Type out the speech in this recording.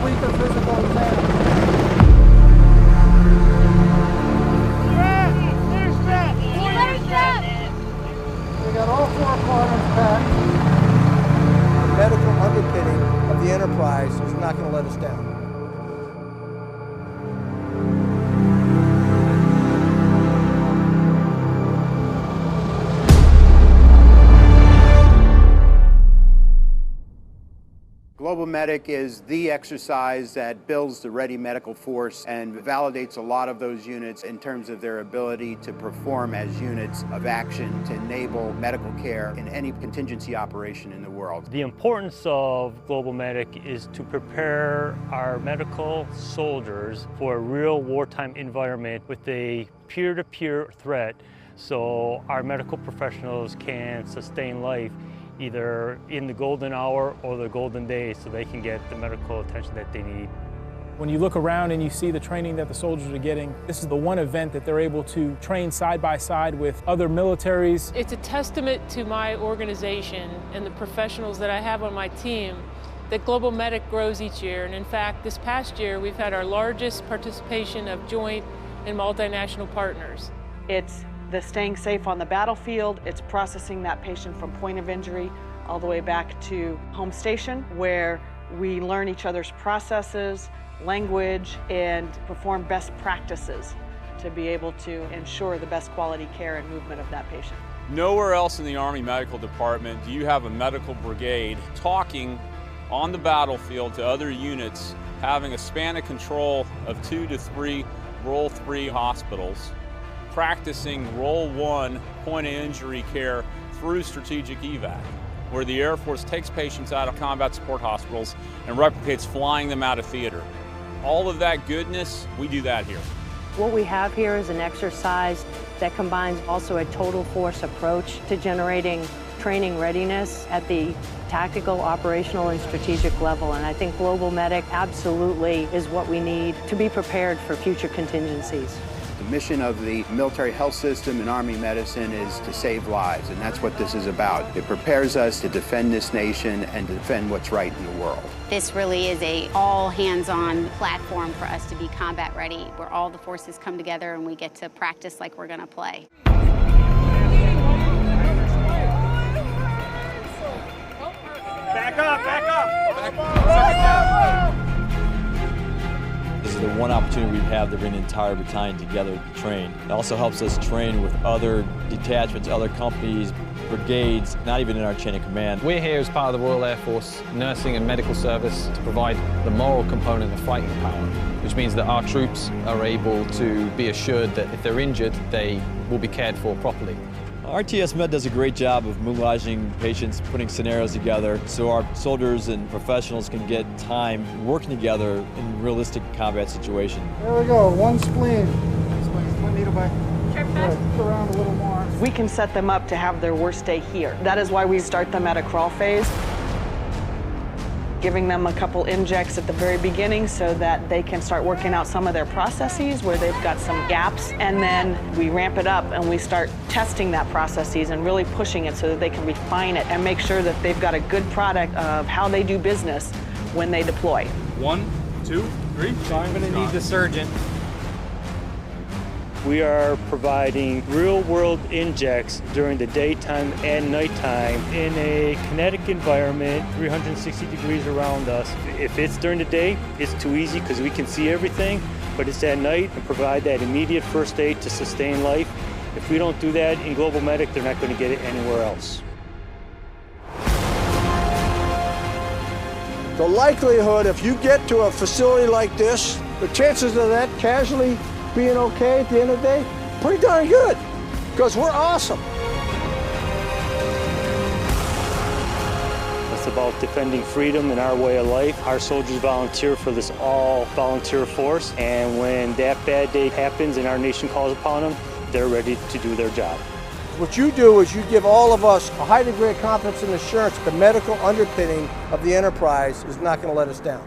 complete their physical exam. We got all 4 quadrants packed. The medical underpinning of the Enterprise is not going to let us down. Global Medic is the exercise that builds the ready medical force and validates a lot of those units in terms of their ability to perform as units of action to enable medical care in any contingency operation in the world. The importance of Global Medic is to prepare our medical soldiers for a real wartime environment with a peer-to-peer threat, so our medical professionals can sustain life either in the golden hour or the golden day, so they can get the medical attention that they need. When you look around and you see the training that the soldiers are getting, this is the one event that they're able to train side by side with other militaries. It's a testament to my organization and the professionals that I have on my team that Global Medic grows each year. And in fact, this past year, we've had our largest participation of joint and multinational partners. It's the staying safe on the battlefield, it's processing that patient from point of injury all the way back to home station, where we learn each other's processes, language, and perform best practices to be able to ensure the best quality care and movement of that patient. Nowhere else in the Army Medical Department do you have a medical brigade talking on the battlefield to other units, having a span of control of 2 to 3 Role 3 hospitals, practicing Role 1 point of injury care through strategic evac, where the Air Force takes patients out of combat support hospitals and replicates flying them out of theater. All of that goodness, we do that here. What we have here is an exercise that combines also a total force approach to generating training readiness at the tactical, operational, and strategic level. And I think Global Medic absolutely is what we need to be prepared for future contingencies. The mission of the military health system and Army medicine is to save lives, and that's what this is about. It prepares us to defend this nation and to defend what's right in the world. This really is a all-hands-on platform for us to be combat ready, where all the forces come together and we get to practice like we're going to play. Back up, back up! Back up! This is the one opportunity we have to bring the entire battalion together to train. It also helps us train with other detachments, other companies, brigades, not even in our chain of command. We're here as part of the Royal Air Force Nursing and Medical Service to provide the moral component of fighting power, which means that our troops are able to be assured that if they're injured, they will be cared for properly. RTS Med does a great job of mobilizing patients, putting scenarios together so our soldiers and professionals can get time working together in realistic combat situations. There we go, 1 spleen. One needle back. Look around a little more. We can set them up to have their worst day here. That is why we start them at a crawl phase, giving them a couple injects at the very beginning so that they can start working out some of their processes where they've got some gaps, and then we ramp it up and we start testing that processes and really pushing it so that they can refine it and make sure that they've got a good product of how they do business when they deploy. 1, 2, 3. So I'm going to need the surgeon. We are providing real-world injects during the daytime and nighttime in a kinetic environment, 360 degrees around us. If it's during the day, it's too easy because we can see everything, but it's at night and provide that immediate first aid to sustain life. If we don't do that in Global Medic, they're not going to get it anywhere else. The likelihood, if you get to a facility like this, the chances of that casualty being okay at the end of the day, pretty darn good, because we're awesome. It's about defending freedom and our way of life. Our soldiers volunteer for this all-volunteer force, and when that bad day happens and our nation calls upon them, they're ready to do their job. What you do is you give all of us a high degree of confidence and assurance that the medical underpinning of the Enterprise is not going to let us down.